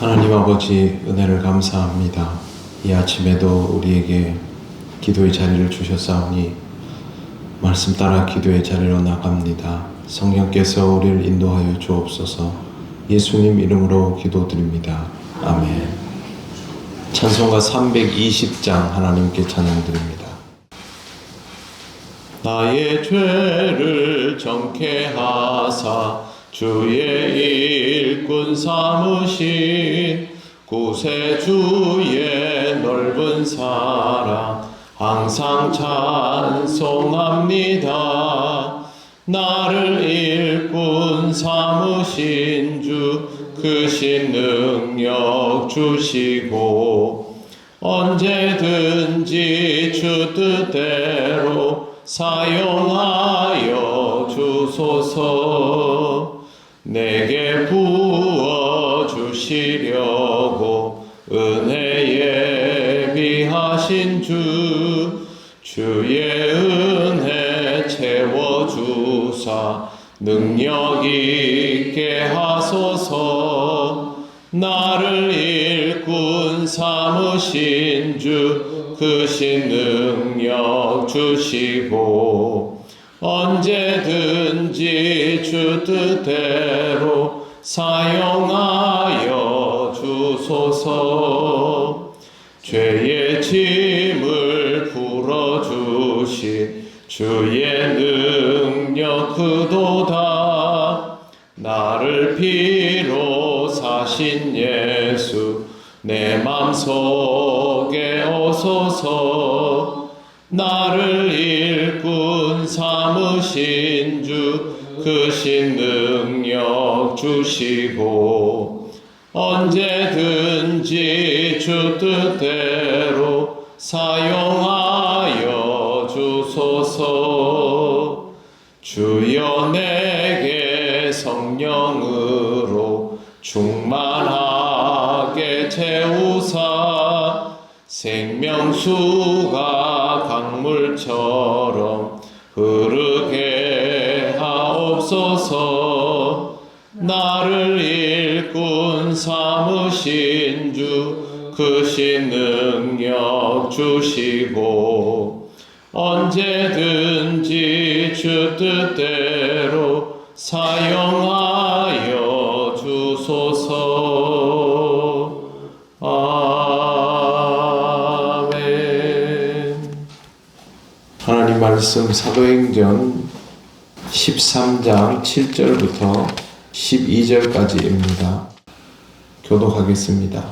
하나님 아버지 은혜를 감사합니다. 이 아침에도 우리에게 기도의 자리를 주셨사오니 말씀 따라 기도의 자리로 나갑니다. 성령께서 우리를 인도하여 주옵소서. 예수님 이름으로 기도드립니다. 아멘. 찬송가 320장 하나님께 찬양드립니다. 나의 죄를 정케 하사 주의 일꾼 삼으신 구세주의 넓은 사랑 항상 찬송합니다. 나를 일꾼 삼으신 주 크신 능력 주시고 언제든지 주 뜻대로 사용하여 주소서. 내게 부어주시려고 은혜 예비하신 주의 은혜 채워주사 능력 있게 하소서. 나를 일꾼 삼으신 주 크신 능력 주시고 언제든지 주 뜻대로 사용하여 주소서. 죄의 짐을 풀어주신 주의 능력 크도다. 나를 피로 사신 예수 내 맘속에 오소서. 나를 일꾼 삼으신 주 크신 능력 주시고 언제든지 주 뜻대로 사용하여 주소서. 주여 내게 성령으로 충만하게 채우사 생명수가 강물처럼 흐르게 하옵소서. 나를 일꾼 삼으신 주 크신 능력 주시고 언제든지 주 뜻대로 사용하여 주소서. 하나님 말씀 사도행전 13장 7절부터 12절까지입니다. 교독하겠습니다.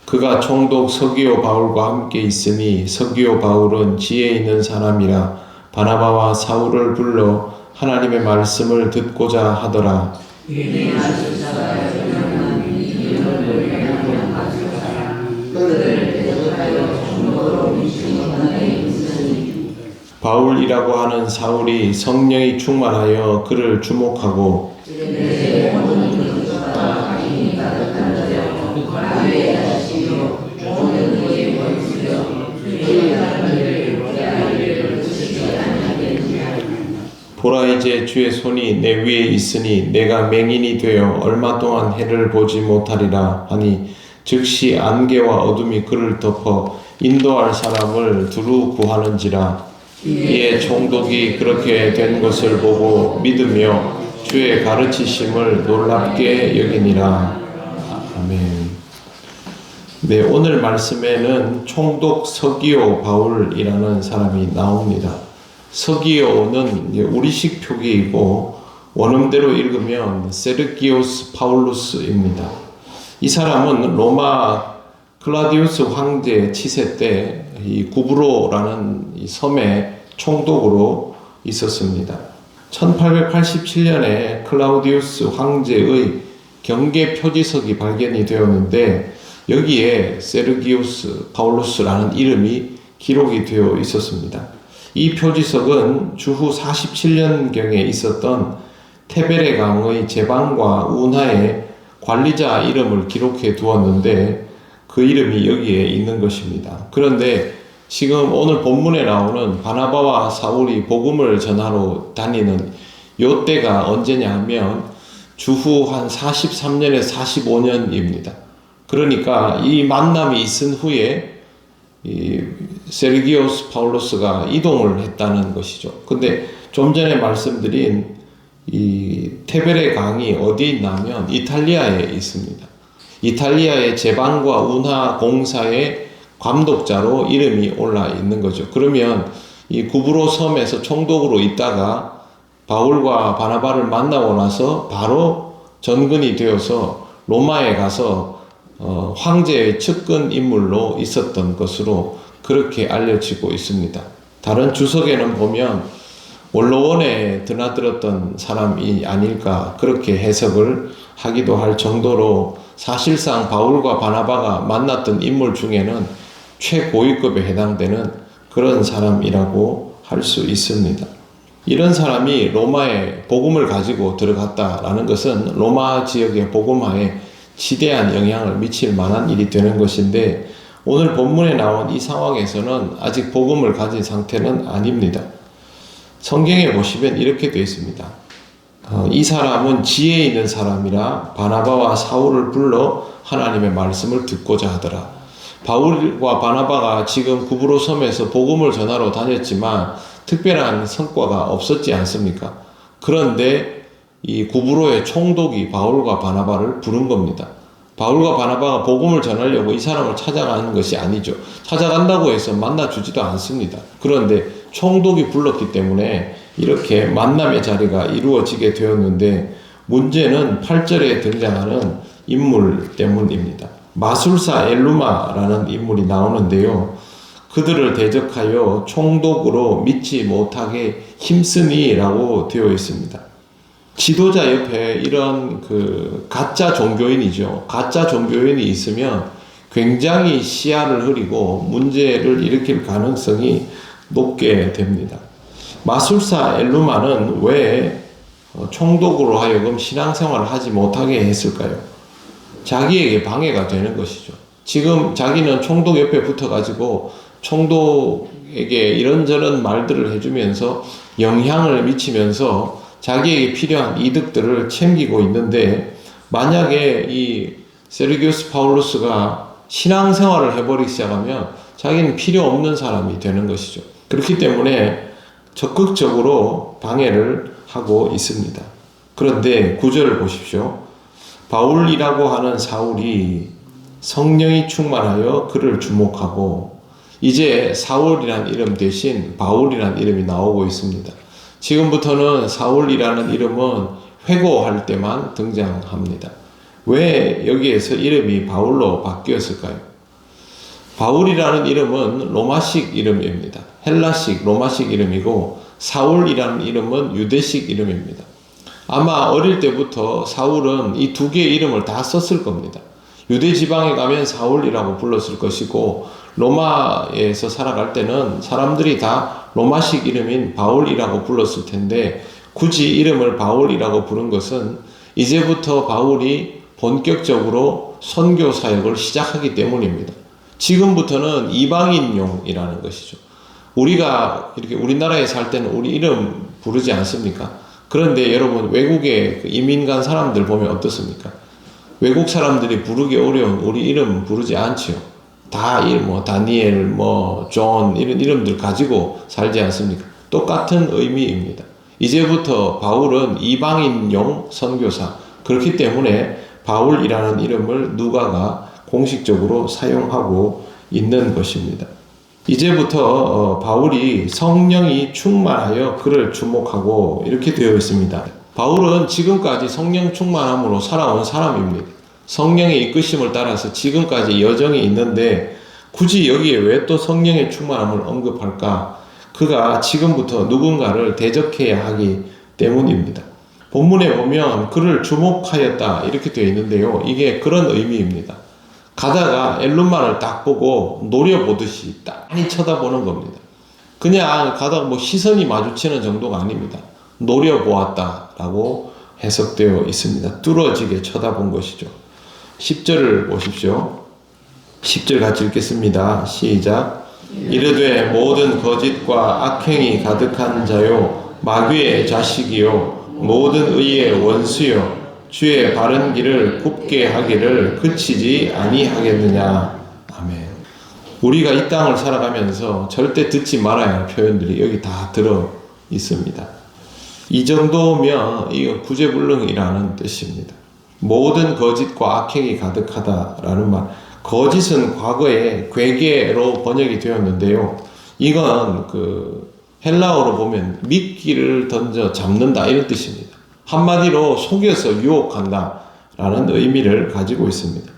그가 총독 서기오 바울과 함께 있으니 서기오 바울은 지혜 있는 사람이라 바나바와 사울을 불러 하나님의 말씀을 듣고자 하더라. 바울이라고 하는 사울이 성령이 충만하여 그를 주목하고 보라 이제 주의 손이 내 위에 있으니 내가 맹인이 되어 얼마 동안 해를 보지 못하리라 하니 즉시 안개와 어둠이 그를 덮어 인도할 사람을 두루 구하는지라. 이에 총독이 그렇게 된 것을 보고 믿으며 주의 가르치심을 놀랍게 여기니라. 아멘. 네, 오늘 말씀에는 총독 서기오 바울이라는 사람이 나옵니다. 서기오는 우리식 표기이고 원음대로 읽으면 세르기오스 파울루스입니다. 이 사람은 로마 클라디우스 황제 치세 때 이 구브로라는 이 섬의 총독으로 있었습니다. 1887년에 클라우디우스 황제의 경계 표지석이 발견이 되었는데 여기에 세르기우스 파울루스라는 이름이 기록이 되어 있었습니다. 이 표지석은 주후 47년경에 있었던 테베레 강의 제방과 운하의 관리자 이름을 기록해 두었는데 그 이름이 여기에 있는 것입니다. 그런데 지금 오늘 본문에 나오는 바나바와 사울이 복음을 전하러 다니는 요때가 언제냐 하면 주후 한 43년에 45년입니다. 그러니까 이 만남이 있은 후에 이 세르기오스 파울로스가 이동을 했다는 것이죠. 근데 좀 전에 말씀드린 이 테베레 강이 어디 있냐면 이탈리아에 있습니다. 이탈리아의 제방과 운하 공사의 감독자로 이름이 올라 있는 거죠. 그러면 이 구브로 섬에서 총독으로 있다가 바울과 바나바를 만나고 나서 바로 전근이 되어서 로마에 가서 황제의 측근 인물로 있었던 것으로 그렇게 알려지고 있습니다. 다른 주석에는 보면 원로원에 드나들었던 사람이 아닐까 그렇게 해석을 하기도 할 정도로 사실상 바울과 바나바가 만났던 인물 중에는 최고위급에 해당되는 그런 사람이라고 할 수 있습니다. 이런 사람이 로마에 복음을 가지고 들어갔다라는 것은 로마 지역의 복음화에 지대한 영향을 미칠 만한 일이 되는 것인데 오늘 본문에 나온 이 상황에서는 아직 복음을 가진 상태는 아닙니다. 성경에 보시면 이렇게 되어 있습니다. 이 사람은 지혜 있는 사람이라 바나바와 사울을 불러 하나님의 말씀을 듣고자 하더라. 바울과 바나바가 지금 구브로 섬에서 복음을 전하러 다녔지만 특별한 성과가 없었지 않습니까? 그런데 이 구브로의 총독이 바울과 바나바를 부른 겁니다. 바울과 바나바가 복음을 전하려고 이 사람을 찾아가는 것이 아니죠. 찾아간다고 해서 만나주지도 않습니다. 그런데 총독이 불렀기 때문에 이렇게 만남의 자리가 이루어지게 되었는데 문제는 8절에 등장하는 인물 때문입니다. 마술사 엘루마라는 인물이 나오는데요. 그들을 대적하여 총독으로 믿지 못하게 힘쓰니라고 되어 있습니다. 지도자 옆에 이런 가짜 종교인이죠. 가짜 종교인이 있으면 굉장히 시야를 흐리고 문제를 일으킬 가능성이 높게 됩니다. 마술사 엘루마는 왜 총독으로 하여금 신앙생활을 하지 못하게 했을까요? 자기에게 방해가 되는 것이죠. 지금 자기는 총독 옆에 붙어가지고 총독에게 이런저런 말들을 해주면서 영향을 미치면서 자기에게 필요한 이득들을 챙기고 있는데 만약에 이 세르기우스 파울루스가 신앙생활을 해버리기 시작하면 자기는 필요 없는 사람이 되는 것이죠. 그렇기 때문에 적극적으로 방해를 하고 있습니다. 그런데 9절을 보십시오. 바울이라고 하는 사울이 성령이 충만하여 그를 주목하고 이제 사울이란 이름 대신 바울이란 이름이 나오고 있습니다. 지금부터는 사울이라는 이름은 회고할 때만 등장합니다. 왜 여기에서 이름이 바울로 바뀌었을까요? 바울이라는 이름은 로마식 이름입니다. 헬라식, 로마식 이름이고 사울이라는 이름은 유대식 이름입니다. 아마 어릴 때부터 사울은 이 두 개의 이름을 다 썼을 겁니다. 유대 지방에 가면 사울이라고 불렀을 것이고 로마에서 살아갈 때는 사람들이 다 로마식 이름인 바울이라고 불렀을 텐데 굳이 이름을 바울이라고 부른 것은 이제부터 바울이 본격적으로 선교 사역을 시작하기 때문입니다. 지금부터는 이방인용이라는 것이죠. 우리가 이렇게 우리나라에 살 때는 우리 이름 부르지 않습니까? 그런데 여러분 외국에 이민 간 사람들 보면 어떻습니까? 외국 사람들이 부르기 어려운 우리 이름 부르지 않지요. 다 다니엘, 존 이런 이름들 가지고 살지 않습니까? 똑같은 의미입니다. 이제부터 바울은 이방인용 선교사. 그렇기 때문에 바울이라는 이름을 누가가 공식적으로 사용하고 있는 것입니다. 이제부터 바울이 성령이 충만하여 그를 주목하고 이렇게 되어 있습니다. 바울은 지금까지 성령 충만함으로 살아온 사람입니다. 성령의 이끄심을 따라서 지금까지 여정이 있는데 굳이 여기에 왜 또 성령의 충만함을 언급할까? 그가 지금부터 누군가를 대적해야 하기 때문입니다. 본문에 보면 그를 주목하였다 이렇게 되어 있는데요. 이게 그런 의미입니다. 가다가 엘루마를 딱 보고 노려보듯이 많이 쳐다보는 겁니다. 그냥 가다가 시선이 마주치는 정도가 아닙니다. 노려보았다라고 해석되어 있습니다. 뚫어지게 쳐다본 것이죠. 10절을 보십시오. 10절 같이 읽겠습니다. 시작. 이르되 모든 거짓과 악행이 가득한 자요 마귀의 자식이요 모든 의의 원수요 주의 바른 길을 굽게 하기를 그치지 아니하겠느냐. 아멘. 우리가 이 땅을 살아가면서 절대 듣지 말아야 할 표현들이 여기 다 들어 있습니다. 이 정도면 이거 구제불능이라는 뜻입니다. 모든 거짓과 악행이 가득하다라는 말. 거짓은 과거에 괴계로 번역이 되었는데요. 이건 헬라어로 보면 미끼를 던져 잡는다 이런 뜻입니다. 한마디로 속여서 유혹한다 라는 의미를 가지고 있습니다.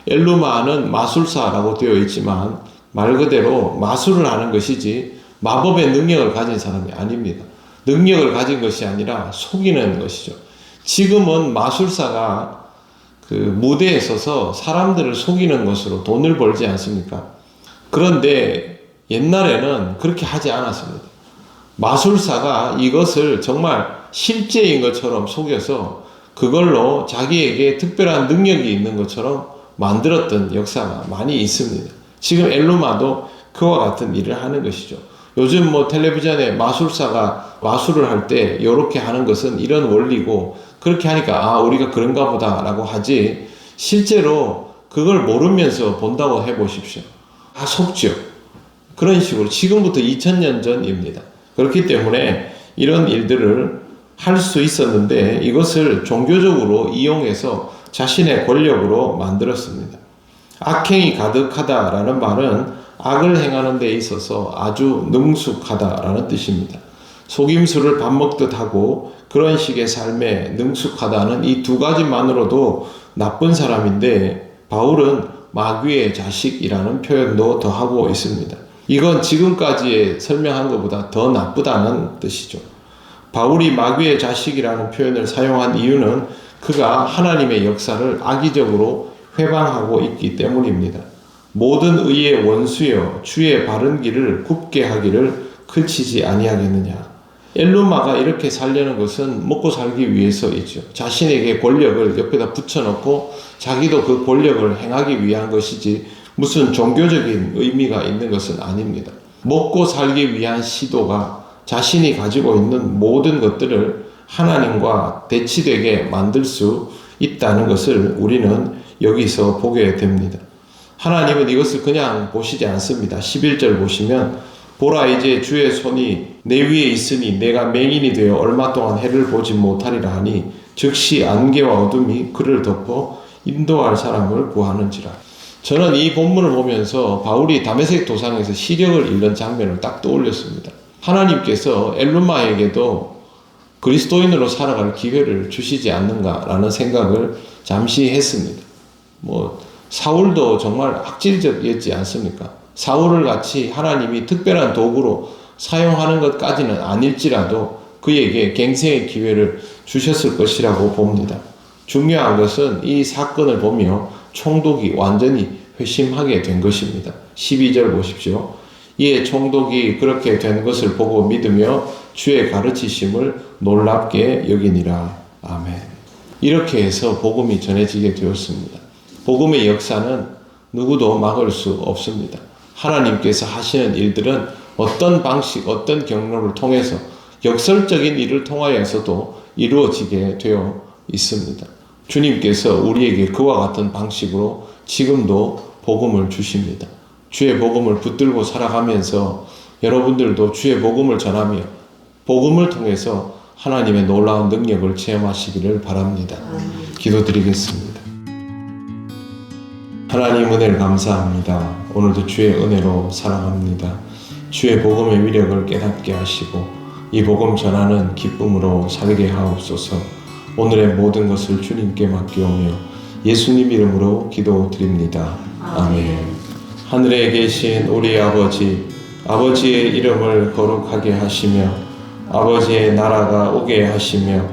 엘루마는 마술사라고 되어 있지만 말 그대로 마술을 하는 것이지 마법의 능력을 가진 사람이 아닙니다. 능력을 가진 것이 아니라 속이는 것이죠. 지금은 마술사가 무대에 서서 사람들을 속이는 것으로 돈을 벌지 않습니까? 그런데 옛날에는 그렇게 하지 않았습니다. 마술사가 이것을 정말 실제인 것처럼 속여서 그걸로 자기에게 특별한 능력이 있는 것처럼 만들었던 역사가 많이 있습니다. 지금 엘루마도 그와 같은 일을 하는 것이죠. 요즘 텔레비전에 마술사가 마술을 할 때 이렇게 하는 것은 이런 원리고 그렇게 하니까 우리가 그런가 보다 라고 하지 실제로 그걸 모르면서 본다고 해보십시오. 다 속죠. 그런 식으로 지금부터 2000년 전입니다. 그렇기 때문에 이런 일들을 할 수 있었는데 이것을 종교적으로 이용해서 자신의 권력으로 만들었습니다. 악행이 가득하다라는 말은 악을 행하는 데 있어서 아주 능숙하다라는 뜻입니다. 속임수를 밥 먹듯 하고 그런 식의 삶에 능숙하다는 이 두 가지만으로도 나쁜 사람인데 바울은 마귀의 자식이라는 표현도 더하고 있습니다. 이건 지금까지 설명한 것보다 더 나쁘다는 뜻이죠. 바울이 마귀의 자식이라는 표현을 사용한 이유는 그가 하나님의 역사를 악의적으로 회방하고 있기 때문입니다. 모든 의의 원수여 주의 바른 길을 굽게 하기를 그치지 아니하겠느냐. 엘루마가 이렇게 살려는 것은 먹고 살기 위해서이죠. 자신에게 권력을 옆에다 붙여놓고 자기도 그 권력을 행하기 위한 것이지 무슨 종교적인 의미가 있는 것은 아닙니다. 먹고 살기 위한 시도가 자신이 가지고 있는 모든 것들을 하나님과 대치되게 만들 수 있다는 것을 우리는 여기서 보게 됩니다. 하나님은 이것을 그냥 보시지 않습니다. 11절 보시면 보라 이제 주의 손이 내 위에 있으니 내가 맹인이 되어 얼마 동안 해를 보지 못하리라 하니 즉시 안개와 어둠이 그를 덮어 인도할 사람을 구하는지라. 저는 이 본문을 보면서 바울이 다메섹 도상에서 시력을 잃는 장면을 딱 떠올렸습니다. 하나님께서 엘루마에게도 그리스도인으로 살아갈 기회를 주시지 않는가라는 생각을 잠시 했습니다. 사울도 정말 악질적이었지 않습니까? 사울을 같이 하나님이 특별한 도구로 사용하는 것까지는 아닐지라도 그에게 갱생의 기회를 주셨을 것이라고 봅니다. 중요한 것은 이 사건을 보며 총독이 완전히 회심하게 된 것입니다. 12절 보십시오. 이에 총독이 그렇게 된 것을 보고 믿으며 주의 가르치심을 놀랍게 여기니라. 아멘. 이렇게 해서 복음이 전해지게 되었습니다. 복음의 역사는 누구도 막을 수 없습니다. 하나님께서 하시는 일들은 어떤 방식, 어떤 경로를 통해서 역설적인 일을 통하여서도 이루어지게 되어 있습니다. 주님께서 우리에게 그와 같은 방식으로 지금도 복음을 주십니다. 주의 복음을 붙들고 살아가면서 여러분들도 주의 복음을 전하며 복음을 통해서 하나님의 놀라운 능력을 체험하시기를 바랍니다. 기도드리겠습니다. 하나님 은혜를 감사합니다. 오늘도 주의 은혜로 살아갑니다. 주의 복음의 위력을 깨닫게 하시고 이 복음 전하는 기쁨으로 살게 하옵소서. 오늘의 모든 것을 주님께 맡기오며 예수님 이름으로 기도드립니다. 아멘. 하늘에 계신 우리 아버지, 아버지의 이름을 거룩하게 하시며 아버지의 나라가 오게 하시며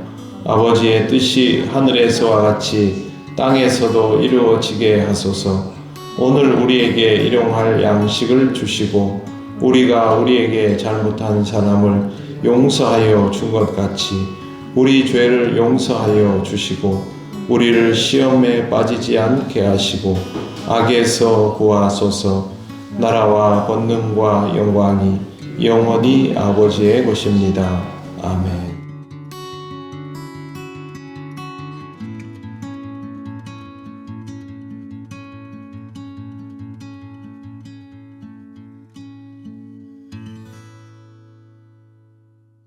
아버지의 뜻이 하늘에서와 같이 땅에서도 이루어지게 하소서. 오늘 우리에게 일용할 양식을 주시고 우리가 우리에게 잘못한 사람을 용서하여 준 것 같이 우리 죄를 용서하여 주시고 우리를 시험에 빠지지 않게 하시고 악에서 구하소서. 나라와 권능과 영광이 영원히 아버지의 것입니다. 아멘.